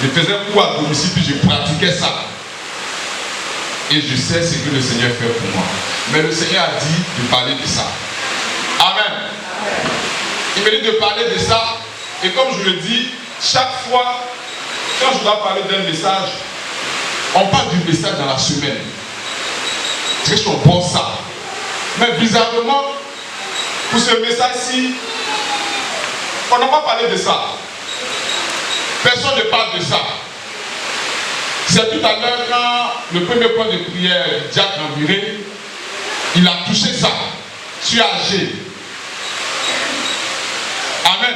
Je faisais quoi à domicile, puis je pratiquais ça. Et je sais ce que le Seigneur fait pour moi. Mais le Seigneur a dit de parler de ça. Amen. Il me dit de parler de ça. Et comme je le dis, chaque fois, quand je dois parler d'un message, on parle du message dans la semaine. C'est qu'on pense ça. Mais bizarrement, pour ce message-ci, on n'a pas parlé de ça. Personne ne parle de ça. C'est tout à l'heure quand le premier point de prière, Jacques Enviré, il a touché ça. Je suis âgé. Amen.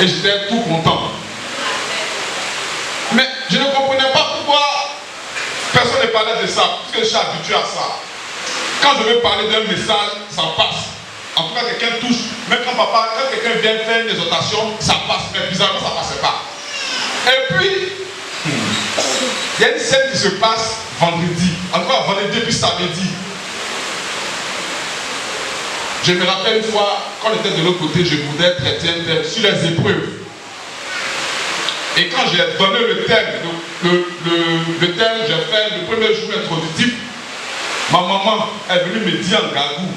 Et j'étais tout content. Mais je ne comprenais pas pourquoi personne ne parlait de ça, parce que je suis habitué à ça. Quand je veux parler d'un message, ça passe. En tout cas, quelqu'un touche. Même quand quelqu'un vient faire une exhortation, ça passe. Mais bizarrement, ça ne passait pas. Et puis, il y a une scène qui se passe vendredi. En tout cas, vendredi puis samedi. Je me rappelle une fois, quand on était de l'autre côté, je voulais traiter un thème sur les épreuves. Et quand j'ai donné le thème, le thème, j'ai fait le premier jour introductif, ma maman est venue me dire en gagou,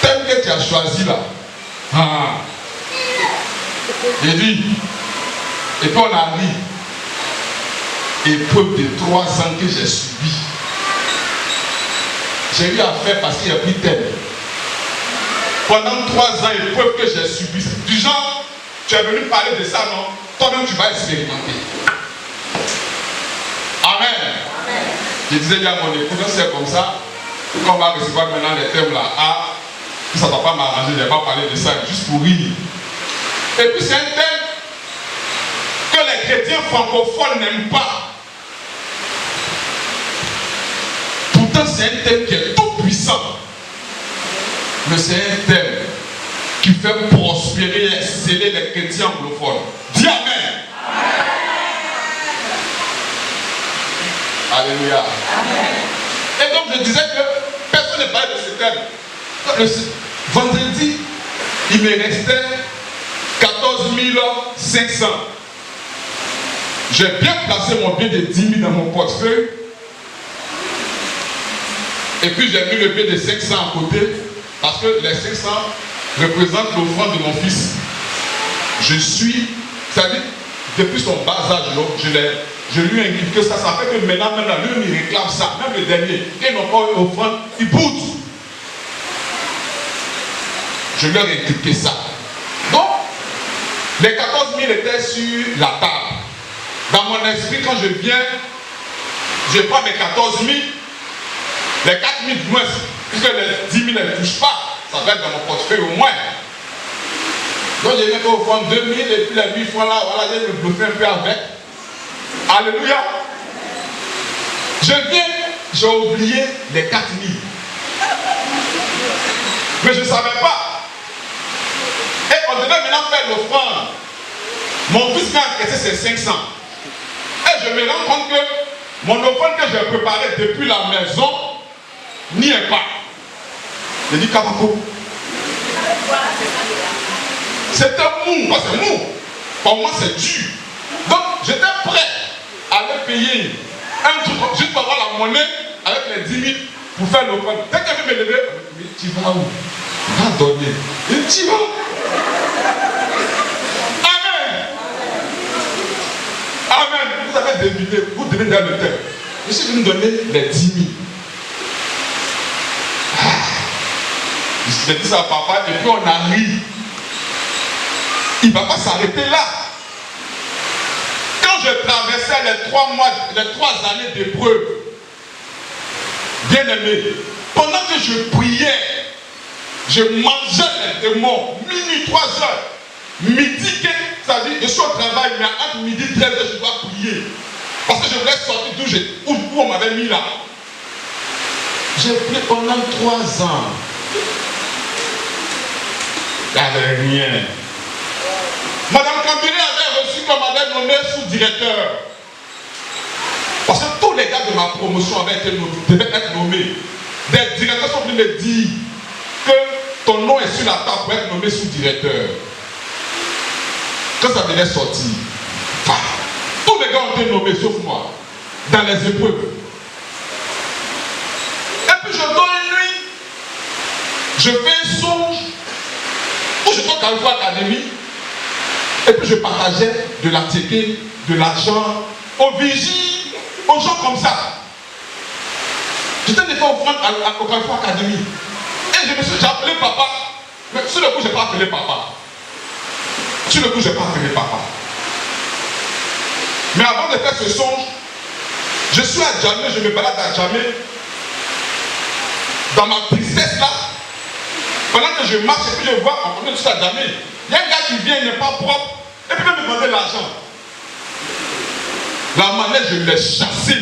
thème que tu as choisi là. Ah. J'ai dit, et puis on a ri. Épreuve de 3 ans que j'ai subi. J'ai eu à faire parce qu'il n'y a plus thème. Pendant 3 ans, épreuve que j'ai subi. Du genre, tu es venu parler de ça, non? Toi-même, tu vas expérimenter. Amen. Amen. Je disais bien à mon épouse, c'est comme ça. Quand on va recevoir maintenant les thèmes là, ça ne va pas m'arranger, je ne vais pas parler de ça, juste pour rire. Et puis c'est un thème que les chrétiens francophones n'aiment pas. Pourtant c'est un thème qui est tout puissant. Mais c'est un thème qui fait prospérer et exceller les chrétiens anglophones. Dis Amen. Alléluia. Et donc je disais que personne ne parlait de ce thème. Vendredi, il me restait 14 500. J'ai bien placé mon billet de 10 000 dans mon portefeuille. Et puis j'ai mis le billet de 500 à côté. Parce que les 500 représentent l'offrande de mon fils. C'est-à-dire, depuis son bas âge, je lui ai inculqué ça. Ça fait que maintenant, lui, il réclame ça. Même les derniers, ils n'ont pas eu offrande, ils boutent. Je leur ai inculqué ça. Donc, les 14 000 étaient sur la table. Dans mon esprit, quand je viens, je prends mes 14 000, les 4 000 moins, puisque les 10 000 ne touchent pas, ça va être dans mon portefeuille au moins. Donc je viens au fond 2 000 et puis les 8 francs là, voilà, je vais me bluffer un peu avec. Alléluia. Je viens, j'ai oublié les 4 000. Mais je ne savais pas. Et on devait maintenant faire l'offrande. Mon fils m'a encaissé ses 500. Et je me rends compte que mon offrande que j'ai préparée depuis la maison n'y est pas. Je dis Kabako. C'était mou, parce que mou. Pour moi c'est dur. Donc j'étais prêt à aller payer un truc juste pour avoir la monnaie avec les 10 000 pour faire l'offrande. Dès qu'elle veut me lever, mais tu vas où? Va donner. Et tu vas. Amen. Amen. Vous avez deviné, vous devez dans le thème. Je suis venu donner les 10 000. Je dis ça à papa et puis on a ri. Il ne va pas s'arrêter là. Quand je traversais les 3 mois, les 3 années d'épreuve, bien aimé, pendant que je priais, je mangeais les démons, minuit 3 heures, midi, ça dit, je suis au travail, mais entre midi 13 heures, je dois prier. Parce que je voulais sortir d'où on m'avait mis là. J'ai prié pendant 3 ans. Il n'y avait rien. Madame Kambiri avait reçu qu'on m'avait nommé sous-directeur. Parce que tous les gars de ma promotion devaient être nommés. Des directeurs sont venus me dire que ton nom est sur la table pour être nommé sous-directeur. Quand ça devait sortir, les gars ont été nommés, sauf moi, dans les épreuves. Et puis je dors une nuit, je fais un songe, où je toque à la Académie, et puis je partageais de la ticket, de l'argent, aux vigiles, aux gens comme ça. J'étais des fois offrande au Carrefour Académie. Et j'ai appelé papa. Mais sur le coup, je n'ai pas appelé papa. Sur le coup, je n'ai pas appelé papa. Mais avant de faire ce songe, je suis à Djamé, je me balade à Djamé. Dans ma tristesse là, pendant que je marche et puis je vois, en premier de tout à Djamé, il y a un gars qui vient, il n'est pas propre, et puis il me demander l'argent. La manette, je l'ai chassé.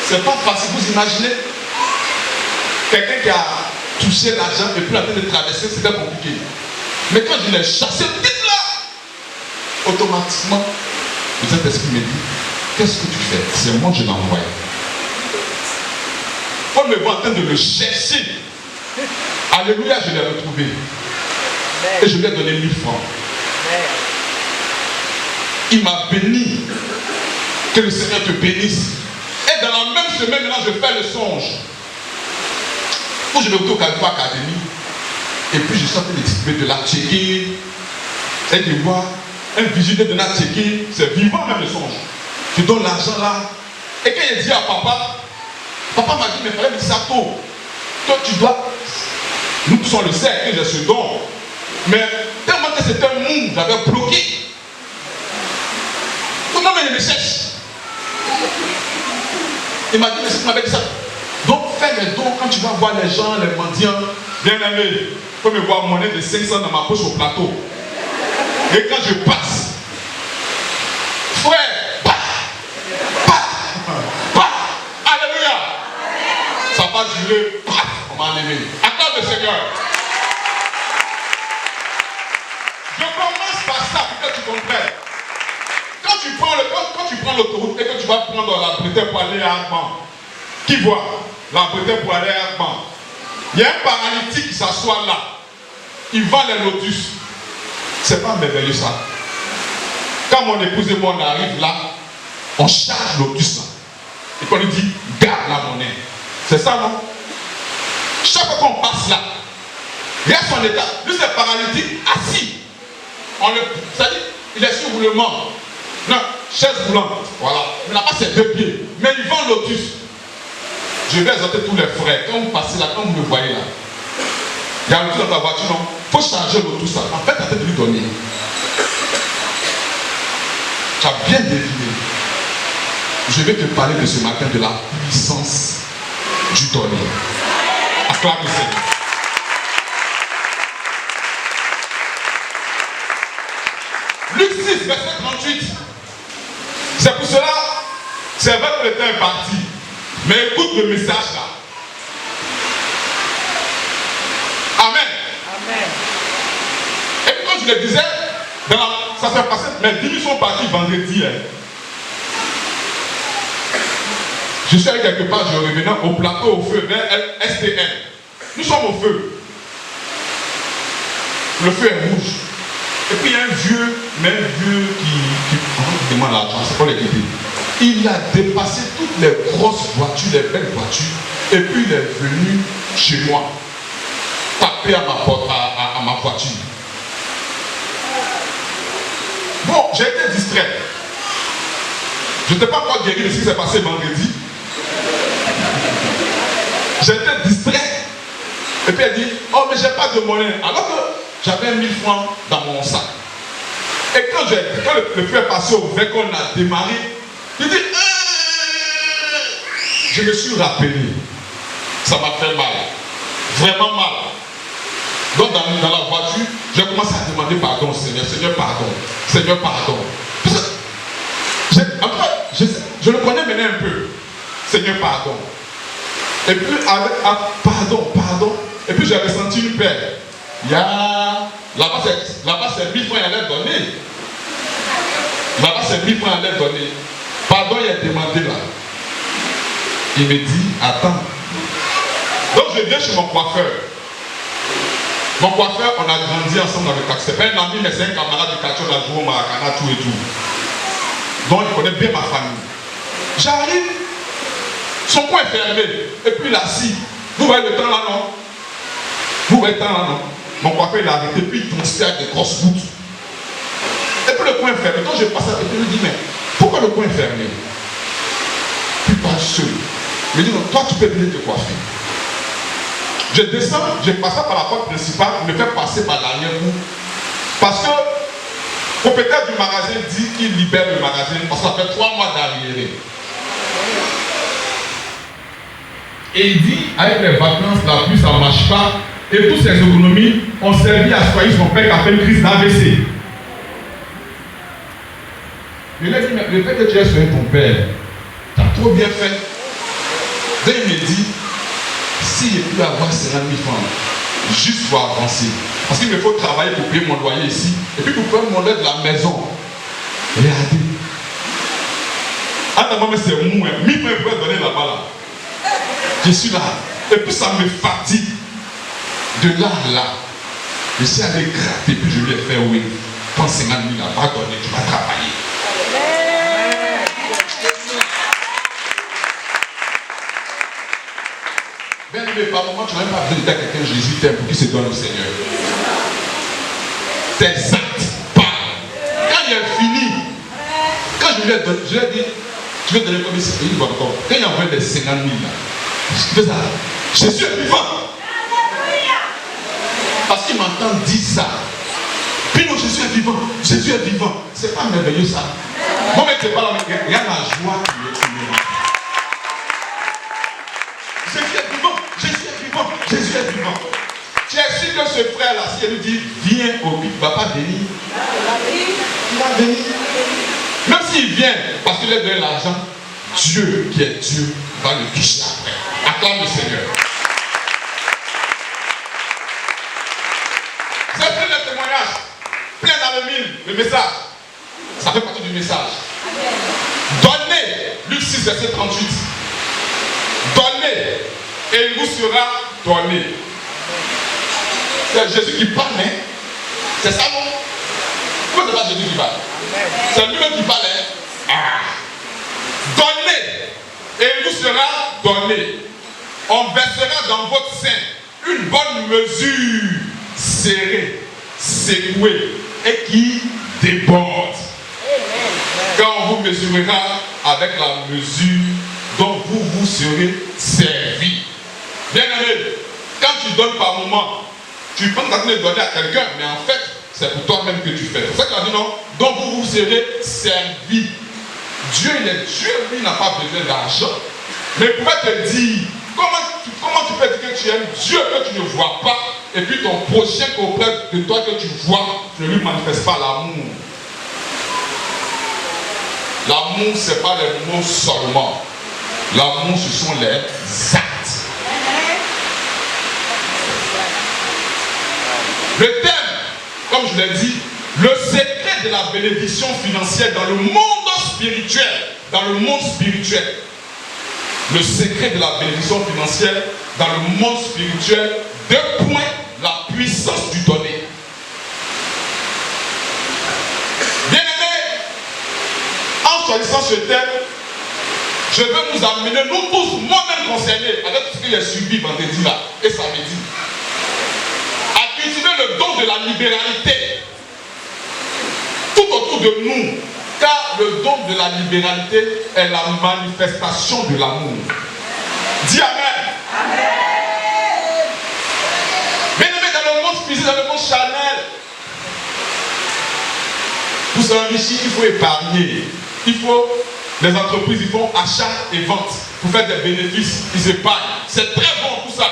C'est pas facile, vous imaginez quelqu'un qui a touché l'argent et puis en train de traverser, c'était compliqué. Mais quand je l'ai chassé, vite là, automatiquement, le Saint-Esprit me dit, qu'est-ce que tu fais? C'est moi que je l'ai envoyé. On me voit en train de le chercher. Alléluia, je l'ai retrouvé. Et je lui ai donné 1000 francs. Il m'a béni. Que le Seigneur te bénisse. Et dans la même semaine, maintenant, je fais le songe. Où je vais au Carrefour Académie. Et puis je suis en train de distribuer de la tchéquée. Et de voir un vigile de la tchéquée. C'est vivant même le songe. Je donne l'argent là. Et quand il dit à papa, papa m'a dit, mais il fallait me dire ça tôt. Toi, tu dois. Nous tous on le sait que j'ai ce don. Mais tellement que c'était un mou, j'avais bloqué. Tout le monde me cherche. Il m'a dit, mais c'est m'avait dit ça. Donc fais les dons quand tu vas voir les gens, les mendiants. Bien aimé, il faut me voir monnaie de 500 dans ma poche au plateau. Et quand je passe, frère, alléluia. Ça va durer, on m'a aimé. Acclame le Seigneur. Je commence par ça pour que tu comprennes. Quand tu prends l'autoroute et que tu vas prendre la Bretagne pour aller à Agban, qui voit la Bretagne pour aller à Agban, il y a un paralytique qui s'assoit là. Il vend les lotus. C'est pas merveilleux ça. Quand mon épouse et moi on arrive là, on charge lotus là. Et qu'on lui dit, garde la monnaie. C'est ça non? Chaque fois qu'on passe là, regarde son état. Lui c'est paralytique, assis. C'est-à-dire, il est sur roulement. Non, chaise roulante, voilà. Il n'a pas ses deux pieds, mais il vend lotus. Je vais exhorter tous les frères. Quand vous passez là, quand vous me voyez là, il y a un lotus dans ta voiture, non? Il faut charger lotus là. En fait, tu as peut-être lui donner. Tu as bien deviné. Je vais te parler de ce matin de la puissance du donner. Acclame le Seigneur. Luc 6, verset 38. C'est pour cela, c'est vrai que le temps est parti. Mais écoute le message là. Amen. Amen. Et puis quand je le disais, ça s'est passé, mes 10 000 sont partis vendredi. Hein. Je suis allé quelque part, je revenais au plateau, au feu, vers STN. Nous sommes au feu. Le feu est rouge. Et puis il y a un vieux, mais un vieux qui demande l'argent, c'est pas l'équité. Il a dépassé toutes les grosses voitures, les belles voitures, et puis il est venu chez moi, taper à ma porte, à ma voiture. Bon, j'ai été distrait. Je n'étais pas encore guéri de ce qui s'est passé vendredi. J'étais distrait. Et puis elle dit, oh mais j'ai pas de monnaie. Alors que j'avais 1000 francs dans mon sac. Et quand le feu est passé au fait qu'on a démarré, il dit, je me suis rappelé. Ça m'a fait mal. Vraiment mal. Donc dans la voiture, j'ai commencé à demander pardon au Seigneur. Seigneur, pardon. Seigneur, pardon. Je le connais maintenant un peu. Seigneur, pardon. Et puis, pardon. Et puis j'ai ressenti une paix. Là-bas c'est 1000 francs, il allait donner. Là-bas c'est 1000 francs, il allait donner. Pardon, il a demandé là. Il me dit, attends. Donc je viens chez mon coiffeur. Mon coiffeur, on a grandi ensemble dans le quartier. C'est pas un ami, mais c'est un camarade du quartier, on a joué au Maracana, tout et tout. Donc il connaît bien ma famille. J'arrive, son coin est fermé, et puis il est assis. Vous voyez le temps là, non? Vous voyez le temps là, non? Mon coiffeur, il a arrêté, puis il tonsait avec des grosses gouttes. Et puis le coin est fermé. Quand je passe à côté, je lui dis, mais pourquoi le coin est fermé? Puis pas seul. Je lui dis, non, toi tu peux venir te coiffer. Je descends, je passe par la porte principale, je me fais passer par l'arrière-bout. Parce que le propriétaire du magasin dit qu'il libère le magasin parce qu'on fait 3 mois d'arriéré. Et il dit, avec les vacances, la pluie, ça ne marche pas. Et toutes ces économies ont servi à soigner son père qui a fait une crise d'AVC. Je lui ai dit, mais le fait que tu aies soigné ton père, tu as trop bien fait. Donc il me dit, si je peux avoir 50 000 francs, juste pour avancer. Parce qu'il me faut travailler pour payer mon loyer ici. Et puis pour payer mon loyer de la maison. Regardez. Attends, moi, c'est mou. 1000 francs, je peux donner là-bas. Là. Je suis là. Et puis ça me fatigue. De là à là. Je suis allé gratter. Puis je lui ai fait, oui. Prends 50 000 là-bas, donner, tu vas travailler. Bien aimé, par moment, tu n'as même pas besoin de dire à quelqu'un Jésus t'aime pour qu'il se donne au Seigneur. Tes actes parlent. Quand il est fini, quand je lui ai dit, tu veux donner combien c'est payé, quand il envoie des 50 000 là, je fais ça. Jésus est vivant. Parce qu'il m'entend dire ça. Puis non, Jésus est vivant. Jésus est vivant. C'est pas merveilleux ça. Moi, mais c'est pas là, mais il y a la joie qui est vivant. Jésus est vivant. Jésus est vivant. Jésus est vivant. Tu es sûr que ce frère-là, si il lui dit, viens au but, il ne va pas venir. Il va venir. Même s'il vient, parce qu'il a donné l'argent, Dieu qui est Dieu va le toucher après. Acclame le Seigneur. C'est plein de témoignages, plein dans le mille, le message. Ça fait partie du message. Donnez, Luc 6, verset 38. Donnez, et il vous sera donné. C'est Jésus qui parle, hein? C'est ça, non? Pourquoi c'est pas Jésus qui parle? C'est lui-même qui parle, hein? Ah. Donnez, et il vous sera donné. On versera dans votre sein une bonne mesure, serrée, secouée, et qui déborde. Quand on vous mesurera avec la mesure dont vous vous serez servi. Bien aimé, quand tu donnes par moment, tu penses que tu vas donner à quelqu'un, mais en fait, c'est pour toi-même que tu fais. C'est ça qu'il a dit, non? Donc vous vous serez servi. Dieu, il est Dieu, lui, il n'a pas besoin d'argent. Mais il pourrait te dire, comment tu peux dire que tu aimes Dieu que tu ne vois pas, et puis ton prochain auprès de toi que tu vois, tu ne lui manifestes pas l'amour. L'amour, ce n'est pas les mots seulement. L'amour, ce sont les actes. Le thème, comme je l'ai dit, le secret de la bénédiction financière dans le monde spirituel. Dans le monde spirituel. Le secret de la bénédiction financière dans le monde spirituel. 2 points, la puissance du donner. Bien aimé, en choisissant ce thème, je veux nous amener, nous tous, moi-même concernés, avec ce que j'ai subi vendredi là, et samedi, à cultiver le don de la libéralité tout autour de nous, car le don de la libéralité est la manifestation de l'amour. Dis Amen. Amen. Bien aimé, dans le monde physique, dans le monde charnel, pour s'enrichir, il faut épargner. Les entreprises, ils font achat et vente pour faire des bénéfices, ils épargnent. C'est très bon tout ça.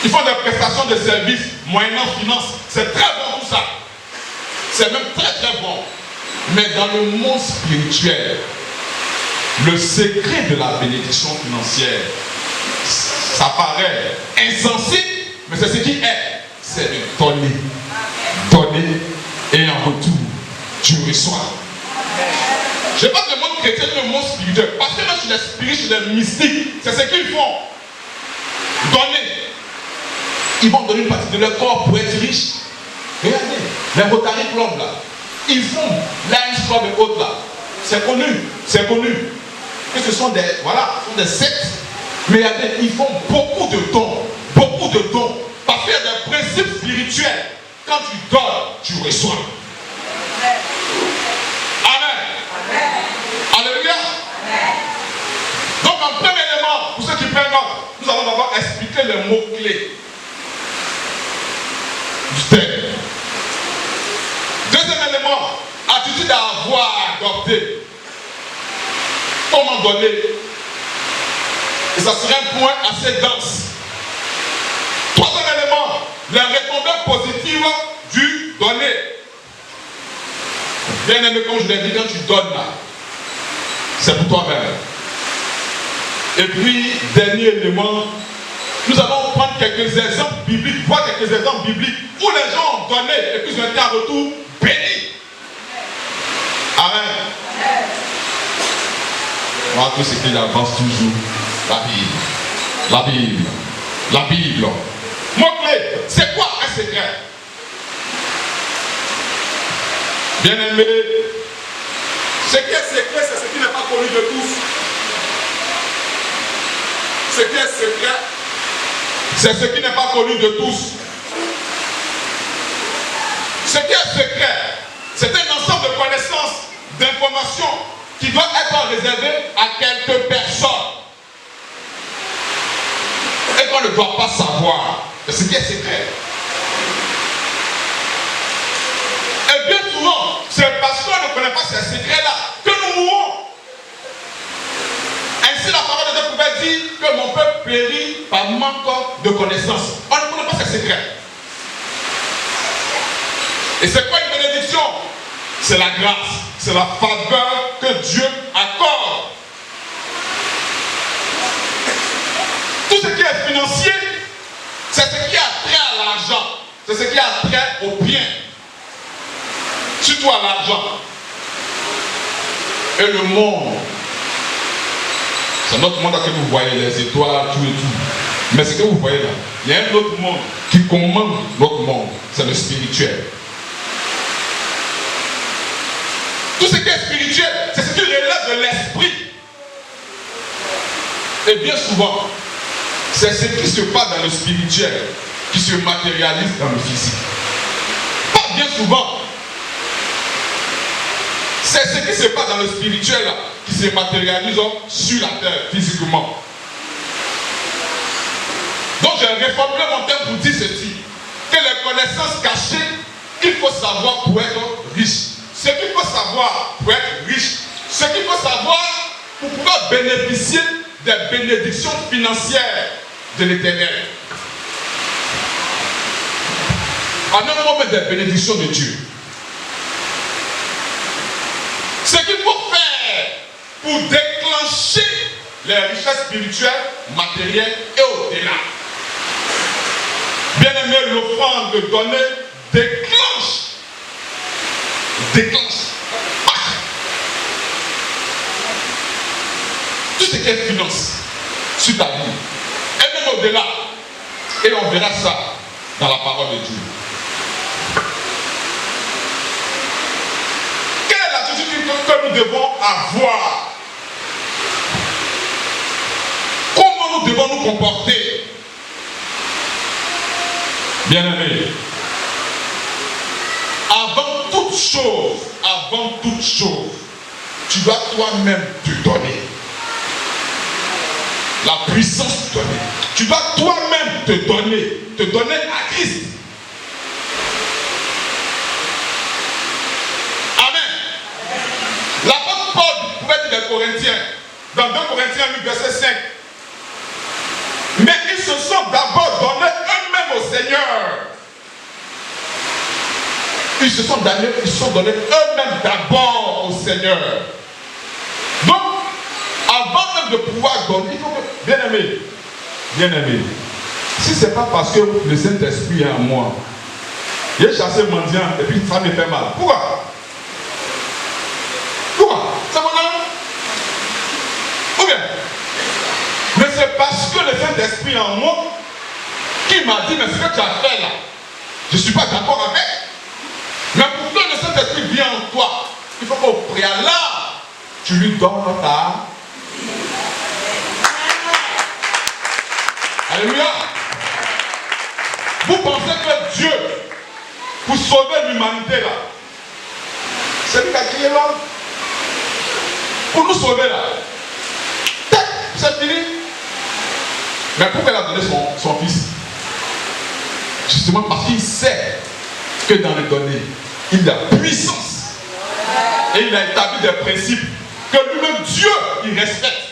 Ils font des prestations de services moyennant finance. C'est très bon tout ça. C'est même très très bon. Mais dans le monde spirituel, le secret de la bénédiction financière, ça paraît insensé, mais c'est ce qui est. C'est de donner. Donner et en retour, tu reçois. Je parle du monde chrétien et du monde spirituel. Parce que même sur les spirites, sur les mystiques, c'est ce qu'ils font. Donner. ils vont donner une partie de leur corps pour être riches. Regardez, les Rotary Club là, ils font Lions Club et autres là. C'est connu, c'est connu. Que ce sont des, voilà, ce sont des sectes. Mais regardez, ils font beaucoup de dons. Beaucoup de dons. Parce qu'il y a des principes spirituels. Quand tu donnes, tu reçois. Amen. Alléluia. Donc en premier élément, pour ceux qui prennent note, nous allons d'abord expliquer les mots-clés du thème. Deuxième élément, attitude à avoir, adopter. Comment donner. Et ça serait un point assez dense. Troisième élément, les retombées positives du donner. Bien aimé, comme je l'ai dit, quand tu donnes là, c'est pour toi-même. Et puis, dernier élément, nous allons prendre quelques exemples bibliques, voir quelques exemples bibliques où les gens ont donné et puis ils ont été en retour bénis. Amen. Moi, tout ce qu'il avance toujours, la Bible. La Bible. La Bible. Mot-clé, c'est quoi un secret? Bien-aimé, ce qui est secret, c'est ce qui n'est pas connu de tous. Ce qui est secret, c'est ce qui n'est pas connu de tous. Ce qui est secret, c'est un ensemble de connaissances, d'informations qui doit être réservé à quelques personnes. Et qu'on ne doit pas savoir. C'est ce qui est secret. Et bien souvent, c'est parce qu'on ne connaît pas ces secrets-là que nous mourons. Ainsi, la parole de Dieu pouvait dire que mon peuple périt par manque de connaissances. On ne connaît pas ces secrets. Et c'est quoi une bénédiction? C'est la grâce, c'est la faveur que Dieu accorde. Tout ce qui est financier, c'est ce qui a trait à l'argent, c'est ce qui a trait au bien, surtout à l'argent. Et le monde, c'est notre monde dans lequel vous voyez les étoiles, tout et tout. Mais ce que vous voyez là, il y a un autre monde qui commande notre monde, c'est le spirituel. Tout ce qui est spirituel, c'est ce qui relève de l'esprit. Et bien souvent, c'est ce qui se passe dans le spirituel qui se matérialise dans le physique. Pas bien souvent. C'est ce qui se passe dans le spirituel là, qui se matérialise sur la terre physiquement. Donc j'ai réformé mon thème pour dire ceci, que les connaissances cachées, il faut savoir pour être riche. Ce qu'il faut savoir pour être riche, ce qu'il faut savoir pour pouvoir bénéficier des bénédictions financières de l'Éternel. En un moment des bénédictions de Dieu. Ce qu'il faut faire pour déclencher les richesses spirituelles, matérielles et au-delà. Bien aimé, l'offrande de donner déclenche. Tout ce qui est finance sur ta vie, et même au-delà. Et on verra ça dans la parole de Dieu. Quelle est l'attitude que nous devons avoir? Comment nous devons nous comporter? Bien-aimé, avant toute chose, tu dois toi-même te donner. La puissance de donner. Tu dois toi-même te donner à Christ. Amen. L'apôtre Paul pouvait dire des Corinthiens, dans 2 Corinthiens 8, verset 5. Mais ils se sont d'abord donnés eux-mêmes au Seigneur. Ils se sont donnés eux-mêmes d'abord au Seigneur. Donc, avant même de pouvoir donner, il faut que, bien aimé, si ce n'est pas parce que le Saint-Esprit est en moi, j'ai chassé mendiant et puis ça me fait mal. Pourquoi? C'est mon âme? Ou bien? Mais c'est parce que le Saint-Esprit est en moi qui Dieu m'a dit, mais ce que tu as fait là, je ne suis pas d'accord avec. Mais pour que le Saint-Esprit vienne en toi, il faut qu'au préalable, tu lui donnes ta. Alléluia. Vous pensez que Dieu, pour sauver l'humanité là, c'est lui qui a créé l'homme. Pour nous sauver là, c'est fini. Mais pourquoi il a donné son fils? Justement parce qu'il sait que dans les données, il y a puissance. Et il a établi des principes que lui-même Dieu, il respecte.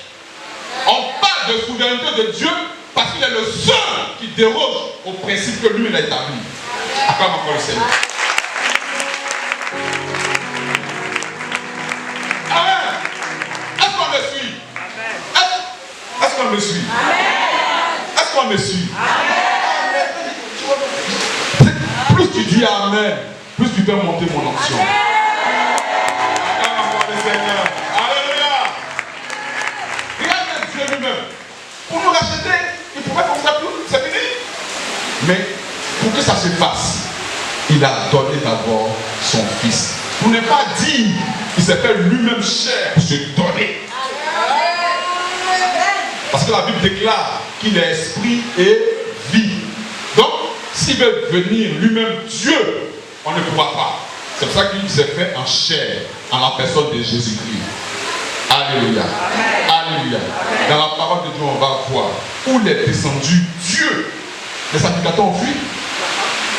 On parle de souveraineté de Dieu parce qu'il est le seul qui déroge aux principes que lui, il a établis. Acclame encore le Seigneur. Amen. Est-ce qu'on me suit? Est-ce qu'on me suit? Est-ce qu'on me suit? Plus tu dis Amen, plus tu fais monter mon onction. Acclame encore le Seigneur. Alléluia. Regarde Dieu lui-même. Pour nous racheter, il pouvait comme ça tout, c'est fini. Mais pour que ça se fasse, il a donné d'abord son fils. Pour ne pas dire qu'il s'est fait lui-même chair pour se donner. Parce que la Bible déclare qu'il est esprit et vie. Donc, s'il veut venir lui-même Dieu, on ne pourra pas. C'est pour ça qu'il s'est fait en chair, en la personne de Jésus-Christ. Alléluia. Alléluia. Dans la parole de Dieu, on va voir où il est descendu Dieu. Les sacrificateurs ont fui.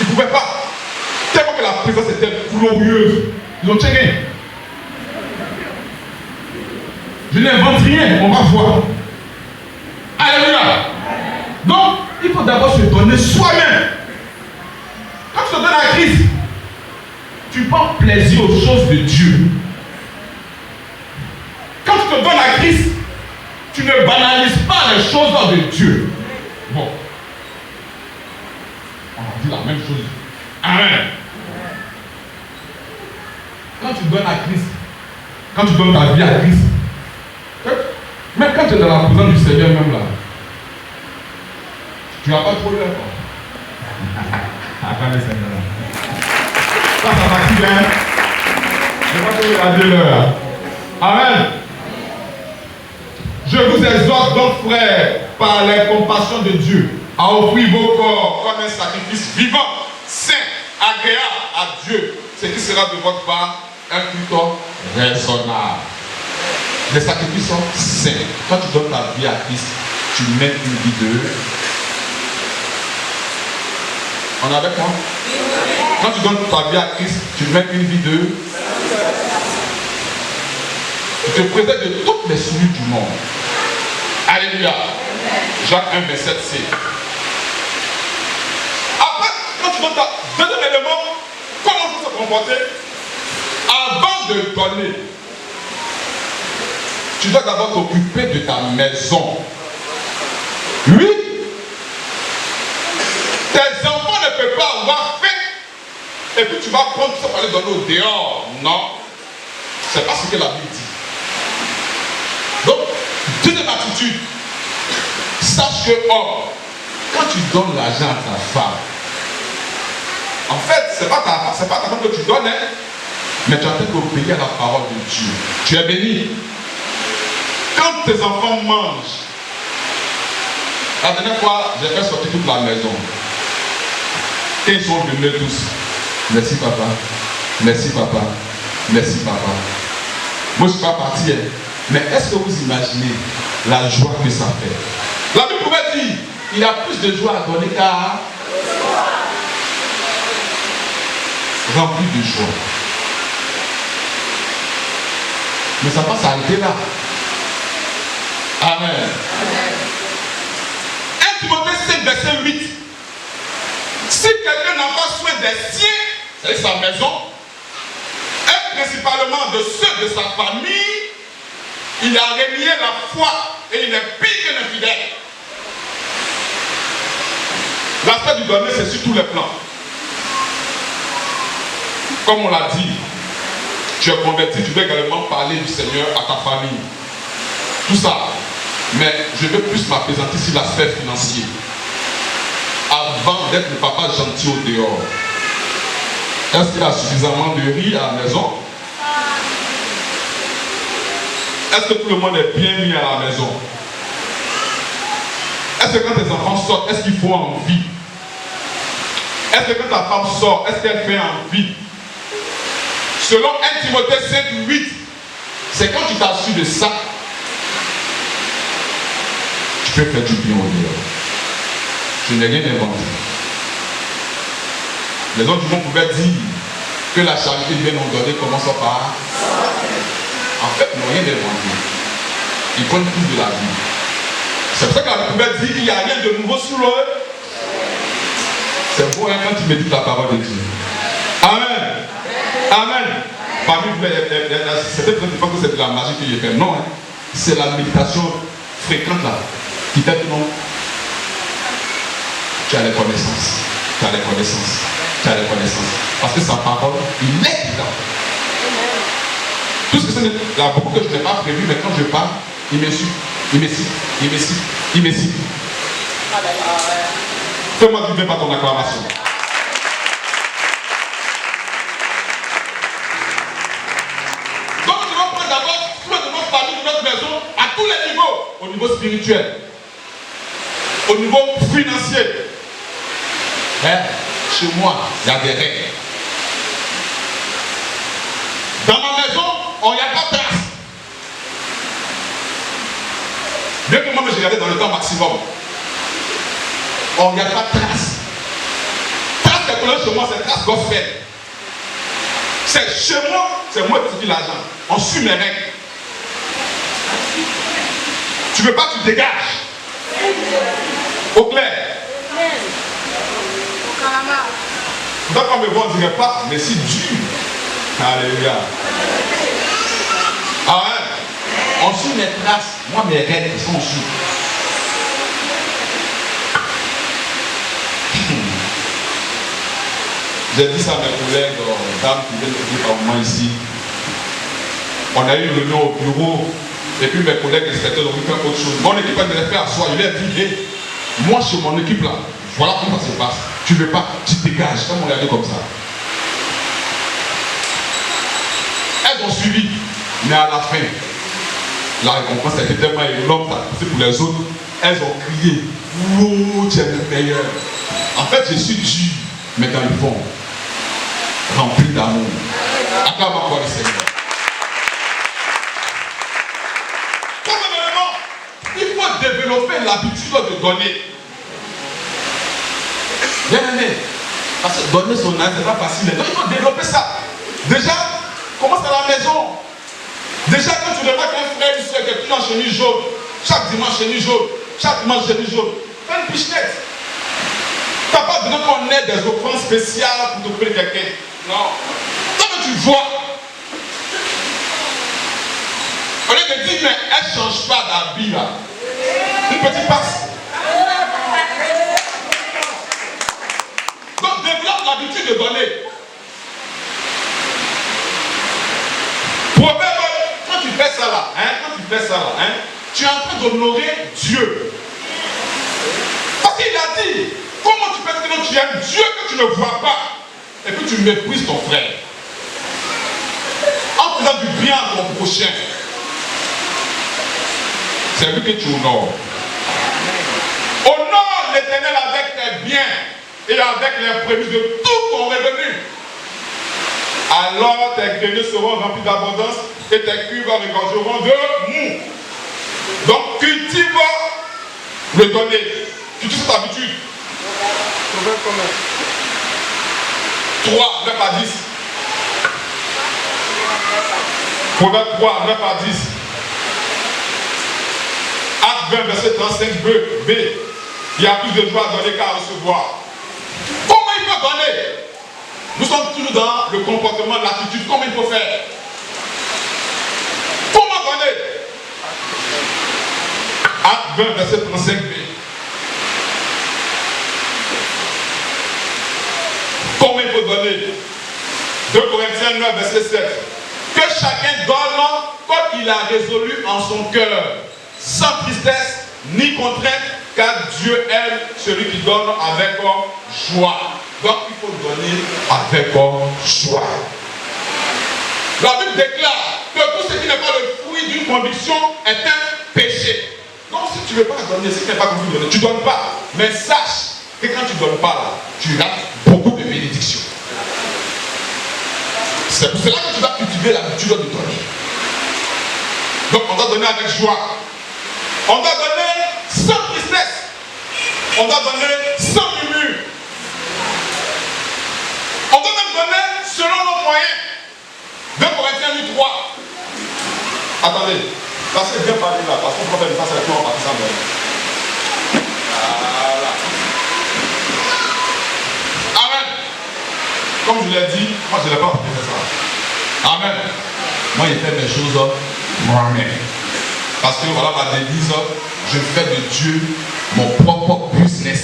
Ils ne pouvaient pas. Tellement que la présence était glorieuse. Ils ont tiré. Je n'invente rien, on va voir. Alléluia. Donc, il faut d'abord se donner soi-même. Quand tu te donnes à Christ, tu prends plaisir aux choses de Dieu. Quand tu te donnes à Christ, tu ne banalises pas les choses de Dieu. Bon. On a dit la même chose. Amen. Quand tu donnes à Christ, quand tu donnes ta vie à Christ, même quand tu es dans la présence du Seigneur même là, tu n'as pas trop l'heure. Attends le Seigneur. Ça fatigue, hein? Je ne vais pas te regarder l'heure. Amen. Je vous exhorte donc, frères, par les compassions de Dieu, à offrir vos corps comme un sacrifice vivant, saint, agréable à Dieu, ce qui sera de votre part un culte raisonnable. Les sacrifices sont saints. Quand tu donnes ta vie à Christ, tu mets une vie de... On est avec moi? Quand tu donnes ta vie à Christ, tu mets une vie de... Tu te préserves de toutes les souillures du monde. Alléluia. Jacques 1, verset C. Après, quand tu donnes ta deuxième élément, comment il faut se comporter? Avant de donner, tu dois d'abord t'occuper de ta maison. Oui. Tes enfants ne peuvent pas avoir faim. Et puis tu vas prendre tout ça pour aller donner au dehors. Non. C'est pas ce que la Bible dit. Donc, deuxième attitude. Sache que, quand tu donnes l'argent à ta femme, en fait, c'est pas ta femme que tu donnes, hein, mais tu es en train d'obéir à la parole de Dieu. Tu es béni. Quand tes enfants mangent, la dernière fois, j'ai fait sortir toute la maison. Et ils sont venus tous. Merci papa. Merci papa. Merci papa. Moi je ne suis pas parti. Hein. Mais est-ce que vous imaginez la joie que ça fait? La Bible pouvait dire, il a plus de joie à donner qu'à rempli de joie. Mais ça va s'arrêter là. Amen. 1 Timothée 5, verset 8. Si quelqu'un n'a pas soin des siens, c'est sa maison, et principalement de ceux de sa famille, il a renié la foi et il est pire que l'infidèle. L'aspect du donner, c'est sur tous les plans. Comme on l'a dit, tu es converti, tu dois également parler du Seigneur à ta famille. Tout ça. Mais je veux plus m'apaisanter sur l'aspect financier. avant d'être le papa gentil au dehors. Est-ce qu'il y a suffisamment de riz à la maison? Est-ce que tout le monde est bien mis à la maison? Est-ce que quand tes enfants sortent, est-ce qu'ils font envie? Est-ce que quand ta femme sort, est-ce qu'elle fait envie? Selon 1 Timothée 5:8, c'est quand tu t'assures de ça, tu peux faire du bien au dehors. Je n'ai rien inventé. Les autres du monde pouvaient dire que la charité bien ordonnée commence par. En fait, ils n'ont rien inventé. Ils prennent tout de la vie. C'est pour ça que la pouvait dire qu'il n'y a rien de nouveau sous l'eau. C'est beau hein, quand tu médites la parole de Dieu. Amen. Amen. Parmi vous, c'était peut-être pas que c'est de la magie que j'ai fait. Non, hein. C'est la méditation fréquente là qui fait que non. Tu as les connaissances. Tu as les connaissances. Tu as les connaissances. Parce que sa parole, il est dedans. Tout ce que c'est, il y a beaucoup que je n'ai pas prévu, mais quand je parle, il me suit. Il me suit. Il me suit. Il me suit. Fais-moi du bien par ton acclamation. Donc nous devons prendre d'abord soin de notre famille, de notre maison, à tous les niveaux. Au niveau spirituel, au niveau financier. Hein? Chez moi, il y a des règles. Dans ma maison, il n'y a pas de trace. Bien que moi, je regardais dans le temps maximum. Il n'y a pas de trace. Trace des couleurs chez moi, c'est trace gospel. C'est chez moi, c'est moi qui dis l'argent. On suit mes règles. Tu ne veux pas, tu dégages. Au clair. Donc on me voit, on ne dirait pas, mais c'est dur. Alléluia. Ah ouais. On suit mes traces. Moi, mes règles sont suivies. J'ai dit ça à mes collègues, dames qui viennent de dire par moi ici. On a eu une réunion au bureau, et puis mes collègues inspecteurs ont voulu faire autre chose. Mon équipe devait faire asseoir. Il a dit, hey, moi, chez mon équipe là, voilà comment ça se passe. Tu ne veux pas, tu dégages. Comme on l'a dit comme ça. Elles ont suivi, mais à la fin, la récompense a été tellement énorme, c'est pour les autres. Elles ont crié, oh, tu es le meilleur. En fait, je suis dur, mais dans le fond, rempli d'amour. Acclame-moi le Seigneur. Premièrement, il faut développer l'habitude de donner. Bien aimé, parce que donner son âme, c'est pas facile. Donc il faut développer ça. Déjà, commence à la maison. Déjà, quand tu remarques un frère, une soeur qui est toujours en chemise jaune, chaque dimanche chemise jaune, chaque dimanche chemise jaune, fais une pichenette. Tu n'as pas besoin qu'on ait des offrandes spéciales pour t'occuper de quelqu'un. Non. Toi, tu vois. Au lieu de dire, mais elle ne change pas d'habit là. Une petite passe. Donc, développe l'habitude de donner. Proverbe, quand tu fais ça là, tu es en train d'honorer Dieu. Parce qu'il a dit, comment tu peux dire que tu aimes Dieu que tu ne vois pas et que tu méprises ton frère en faisant du bien à ton prochain. C'est lui que tu honores. Honore l'Éternel avec tes biens et avec les prémices de tout ton revenu. Alors tes greniers seront remplis d'abondance et tes cuves regorgeront de mou. Donc cultive le donner. Cultive cette habitude. 3, 9 à 10. Proverbe 3, 9 à 10. Acte 20, verset 35b. Il y a plus de joie à donner qu'à recevoir. Comment il peut donner? Nous sommes toujours dans le comportement, l'attitude. Comment il faut faire? Comment donner? Acte 20, verset 35b. Comment il faut donner? 2 Corinthiens 9, verset 7. Que chacun donne comme il a résolu en son cœur, sans tristesse ni contrainte, car Dieu aime celui qui donne avec joie. Donc il faut donner avec joie. La Bible déclare que tout ce qui n'est pas le fruit d'une conviction est un péché. Donc si tu ne veux pas donner, si tu n'es pas convaincu de donner, tu ne donnes pas. Mais sache que quand tu ne donnes pas là, tu rates beaucoup de bénédictions. C'est pour cela que tu dois cultiver l'habitude de donner. Donc on doit donner avec joie. On doit donner sans tristesse. On doit donner sans murmure. On doit même donner selon nos moyens. 2 Corinthiens 3. Attendez, parce que bien parler là, parce qu'on peut faire une face à la plus en partie sans même. Voilà. Amen. Comme je l'ai dit, moi je n'ai pas fait ça. Amen. Moi j'ai fait mes choses moi-même. Parce que voilà ma devise, je fais de Dieu mon propre business.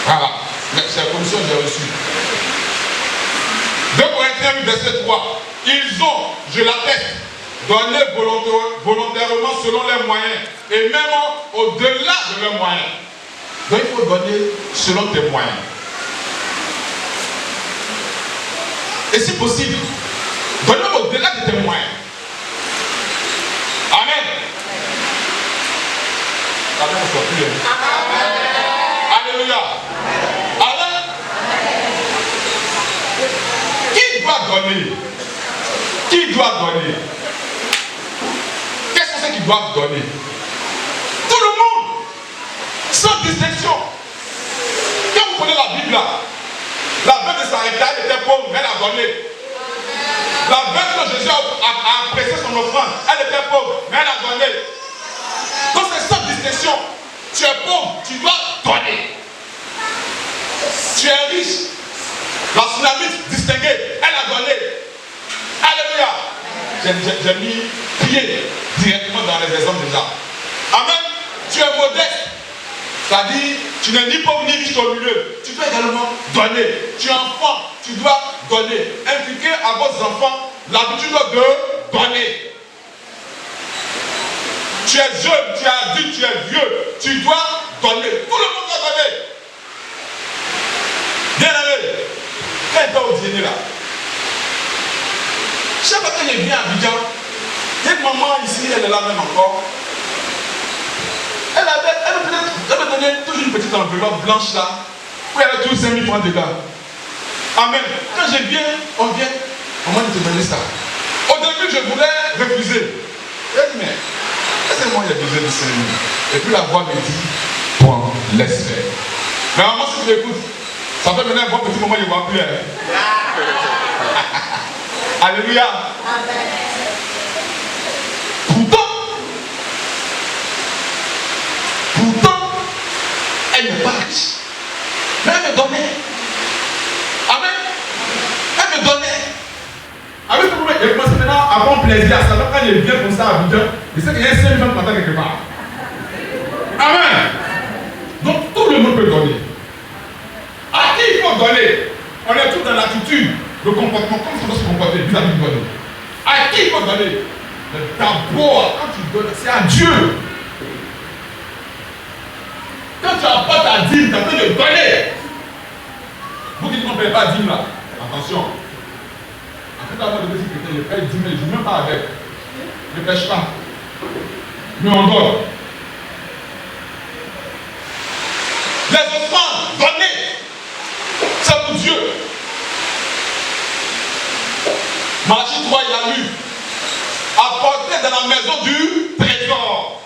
Voilà. C'est la commission que j'ai reçue. 2 Corinthiens 8, verset 3. Ils ont, je l'atteste, donné volontairement selon leurs moyens. Et même au-delà de leurs moyens. Donc il faut donner selon tes moyens. Et si possible, donne au-delà de tes moyens. Amen. Amen. Alléluia. Amen. Qui doit donner? Qui doit donner? Qu'est-ce que c'est qui doit donner? Tout le monde. Sans distinction. Quand vous prenez la Bible là, la veuve de Sarepta, elle était pauvre, mais elle a donné. La veuve que Jésus a pressé son offrande, elle était pauvre, mais elle a donné. Donc c'est sans distinction. Tu es pauvre, tu dois donner. Tu es riche. La tsunamite distinguée, elle a donné. Alléluia. J'ai mis pied directement dans les exemples déjà. Amen. Tu es modeste. C'est-à-dire, tu n'es ni pauvre ni riche au milieu. Tu dois également donner. Tu es enfant, tu dois donner. Inculquez à vos enfants l'habitude de donner. Tu es jeune, tu es adulte, tu es vieux. Tu dois donner. Tout le monde doit donner. Bien aimé. Quand il est au dîner là, chaque fois qu'il vient à Abidjan, il y a une maman ici, elle est là même encore. Elle me donnait toujours une petite enveloppe blanche là, où il y avait toujours 5 000 francs dedans. Amen. Quand je viens, on m'a dit de donner ça. Au début, je voulais refuser. Elle dit, mais laissez-moi, il y a besoin de 5 000. Et puis la voix me dit, bon, laisse faire. Mais maman, si tu l'écoutes, ça fait maintenant un bon petit moment, il ne voit plus. Alléluia. Pourtant, elle n'est pas riche. Mais elle me donnait. Amen. Elle me donnait. Avec ce problème, elle commence maintenant à avoir plaisir. Ça va quand il vient comme ça à Abidjan. Il sait qu'il y a un seul jeune matin quelque part. Amen. Donc tout le monde peut donner. À qui il faut donner? On est tous dans l'attitude, le comportement, comme ça doit se comporter vis-à-vis de donner. À qui il faut donner? D'abord, quand tu donnes, c'est à Dieu. Quand tu apportes ta dîme, tu as besoin de donner. Vous qui ne comprenez pas dîme là, attention. En fait, avant de dire que je paye 10 000, je ne joue même pas avec. Je ne pêche pas. Mais on donne. Les offrandes, donnez. C'est pour Dieu. Matthieu 3, il a lu. Apportez dans la maison du trésor.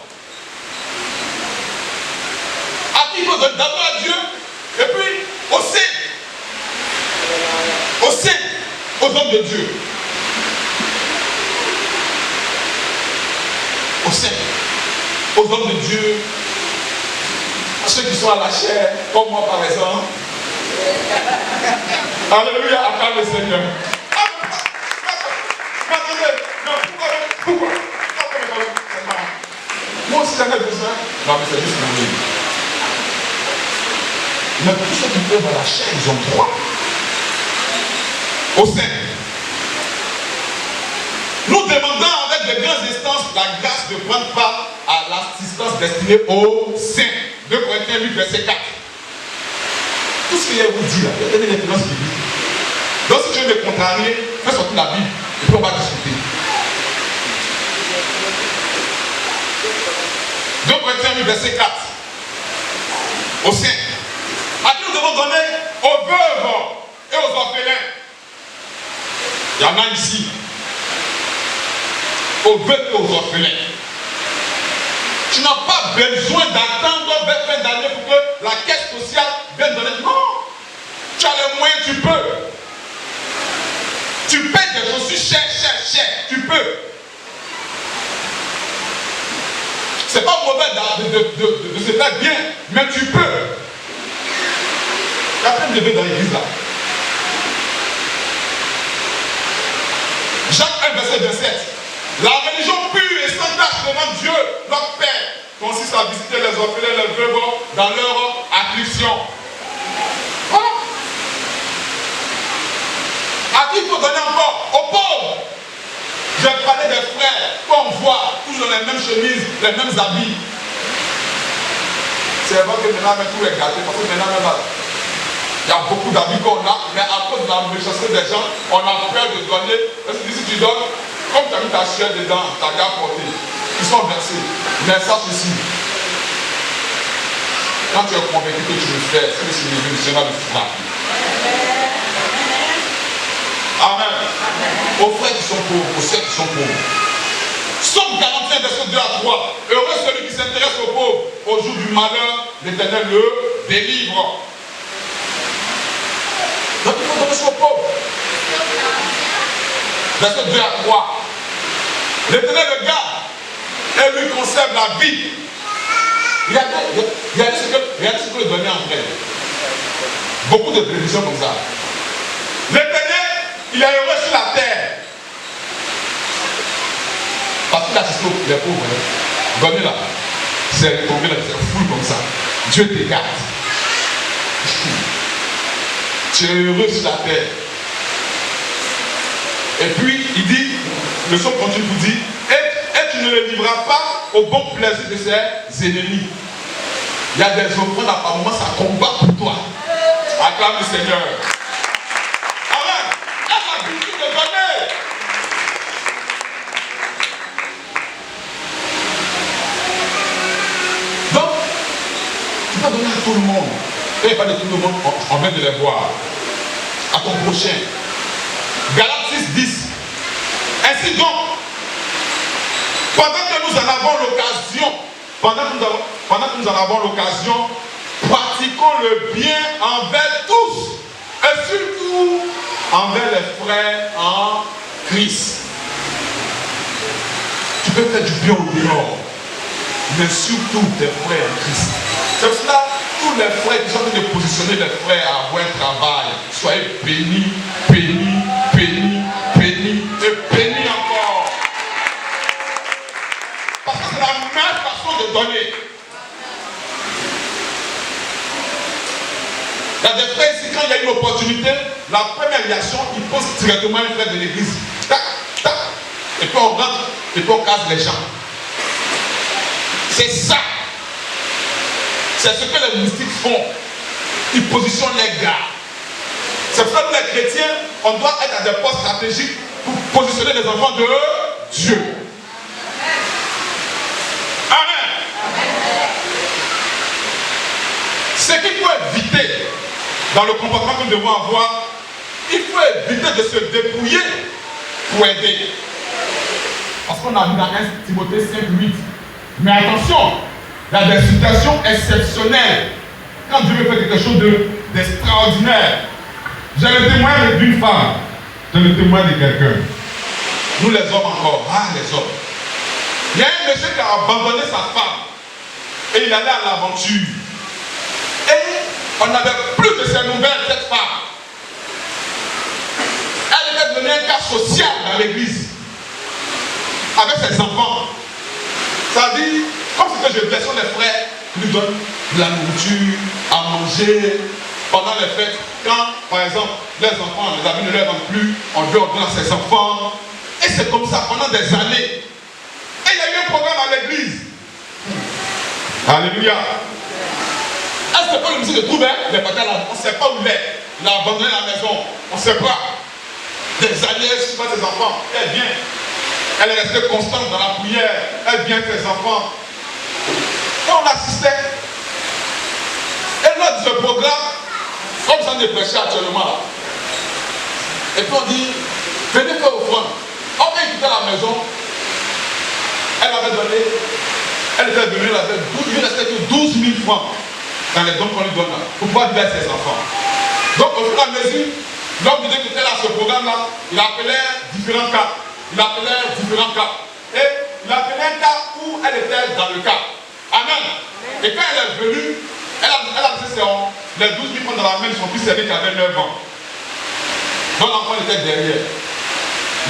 À qui il faut donner? D'abord à Dieu, et puis aussi aux hommes de Dieu. Aussi aux hommes de Dieu, à ceux qui sont à la chair, comme moi par exemple. Alléluia, acclame le Seigneur. Pourquoi? Moi aussi j'en ai besoin. Non, mais c'est juste mon vie. Mais tous ceux qui peuvent à la chair, ils ont droit. Au sein. Nous demandons avec de grandes instances la grâce de prendre part à l'assistance destinée aux saints. 2 Corinthiens 8, verset 4. Tout ce que je vous dis là, il y a des influences bibliques. Donc si tu veux me contrarier, fais sortir la Bible et puis on va discuter. 2 Corinthiens 8, verset 4. Aux saints. À qui nous devons donner? Aux veuves et aux orphelins. Il y en a ici. Aux veuves et aux orphelins. Tu n'as pas besoin d'attendre fin d'année pour que la caisse sociale vienne donner. Non. Tu as les moyens, tu peux. Tu payes des chaussures chères. Tu peux. C'est pas mauvais de se faire bien, mais tu peux. Il y a plein de bébés dans l'église là. Jacques 1, verset 27. La religion pure et sans tache devant Dieu, notre Père, consiste à visiter les orphelins, les veuves dans leur affliction. Voilà. À qui il faut donner encore? Aux pauvres. J'ai parlé des frères qu'on voit toujours les mêmes chemises, les mêmes habits. C'est vrai que maintenant, tout est gâté, parce que maintenant, même, il y a beaucoup d'habits qu'on a, mais à cause de la méchanceté des gens, on a peur de donner. Parce que si tu donnes, comme tu as mis ta chair dedans, ta garde portée, ils sont versés. Mais ça, ceci. Quand tu es convaincu que tu le fais, c'est le Seigneur le fera. Amen. Aux frères qui sont pauvres, aux sœurs qui sont pauvres. Somme 41, verset 2 à 3. Heureux celui qui s'intéresse aux pauvres. Au jour du malheur, l'Éternel le délivre. Donc il faut donner aux pauvres. Verset 2 à 3. L'Éternel le garde et lui conserve la vie. Regardez ce que le donner en vrai. Beaucoup de prévisions comme ça. L'Éternel, il est heureux sur la terre. Parce qu'il assiste les pauvres. Donnez là. C'est retombé là, c'est fou comme ça. Dieu te garde. Tu es heureux sur la terre. Et puis, il dit, le psaume continue pour dire, et tu ne le livreras pas au bon plaisir de ses ennemis. Il y a des offrandes, apparemment, ça combat pour toi. Acclame le Seigneur. Amen. Elle a l'habitude de donner. Donc, tu peux donner à tout le monde. Et pas de tout le monde, on vient de les voir. À ton prochain. Galates 6, 10. Ainsi donc, pendant que nous en avons l'occasion, pratiquons le bien envers tous, et surtout envers les frères en Christ. Tu peux faire du bien au dehors, mais surtout tes frères en Christ. C'est pour cela, tous les frères qui sont en train de positionner les frères à avoir un travail, soyez bénis, bénis, bénis, bénis et bénis encore. Parce que c'est la meilleure façon de donner. Il y a des frères ici, quand il y a une opportunité, la première réaction, ils posent directement un frère de l'église. Tac, tac. Et puis on rentre, et puis on casse les gens. C'est ça. C'est ce que les mystiques font. Ils positionnent les gars. C'est pour ça que les chrétiens, on doit être à des postes stratégiques pour positionner les enfants de Dieu. Amen. Ce qu'il faut éviter dans le comportement que nous devons avoir, il faut éviter de se dépouiller pour aider. Parce qu'on a vu dans 1 Timothée 5, 8. Mais attention, il y a des situations exceptionnelles. Quand Dieu veut faire quelque chose d'extraordinaire. J'ai le témoin d'une femme. J'ai le témoin de quelqu'un. Nous les hommes encore. Ah, les hommes. Il y a un monsieur qui a abandonné sa femme. Et il allait à l'aventure. Et on n'avait plus de ses nouvelles, cette femme. Elle était devenue un cas social dans l'église. Avec ses enfants. Ça dit, comme c'est que je blesse les frères qui lui donnent de la nourriture, à manger pendant les fêtes. Quand, par exemple, les enfants, les amis ne leur donnent plus, on veut donner à ses enfants. Et c'est comme ça pendant des années. Et il y a eu un programme à l'église. Alléluia. Est-ce que quand le monsieur se trouvait, les parents là, on ne sait pas où il est. Il a abandonné la maison. On ne sait pas. Des années, je ne sais pas ses enfants. Elle vient. Elle est restée constante dans la prière. Elle vient avec ses enfants. Et on assistait. Et lors de ce programme, comme ça on est prêché actuellement là. Et puis on dit, venez faire offrande. On va quitter la maison. Elle avait donné, elle était venue, il ne restait que 12 000 francs dans les dons qu'on lui donne là, pour pouvoir dire à ses enfants. Donc au fur et à mesure, l'homme de Dieu qui était là, ce programme-là, il appelait différents cas. Il appelait différents cas. Et il appelait un cas où elle était dans le cas. Amen. Et quand elle est venue, elle a dit les 12 000 francs dans la main de son fils aîné qui avait 9 ans. Donc l'enfant était derrière.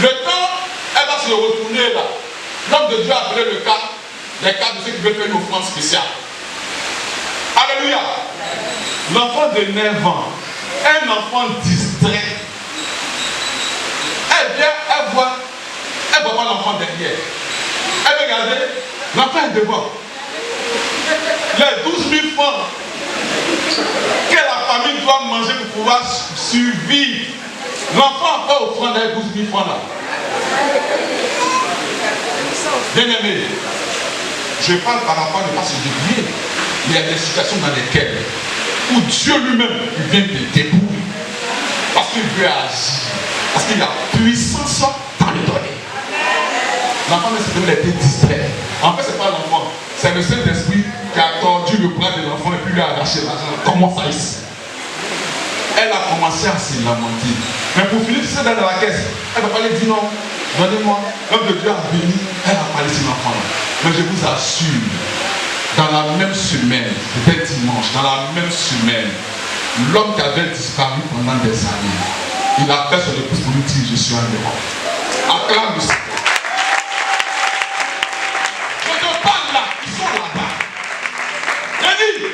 Le temps, elle va se retourner là. L'homme de Dieu a appelé le cas, les cas de ceux qui veulent faire une offrande spéciale. Alléluia. L'enfant de 9 ans, un enfant distrait. Elle vient, elle voit pas l'enfant derrière. Elle veut regarder, l'enfant est devant. Les 12 000 francs que la famille doit manger pour pouvoir survivre. L'enfant n'a pas offrande les 12 000 francs là. Bien aimé, je parle par rapport à ne pas se dévier. Il y a des situations dans lesquelles où Dieu lui-même vient te débrouiller parce qu'il veut agir, parce qu'il a puissance dans le donner. L'enfant ne s'est été distrait. En fait, ce n'est pas l'enfant, c'est le Saint-Esprit qui a tordu le bras de l'enfant et puis lui a arraché l'argent. Comment ça ici? Elle a commencé à se lamenter. Mais pour finir, tu sais, dans la caisse, elle va pas lui dire non. Donnez-moi, l'homme de Dieu a béni, elle a parlé sur l'enfant. Mais je vous assure, dans la même semaine, peut-être dimanche, dans la même semaine, l'homme qui avait disparu pendant des années, il a fait son épouse pour lui dire, je suis en Europe. Acclame le Seigneur. Je te parle là, ils sont là-bas. J'ai dit,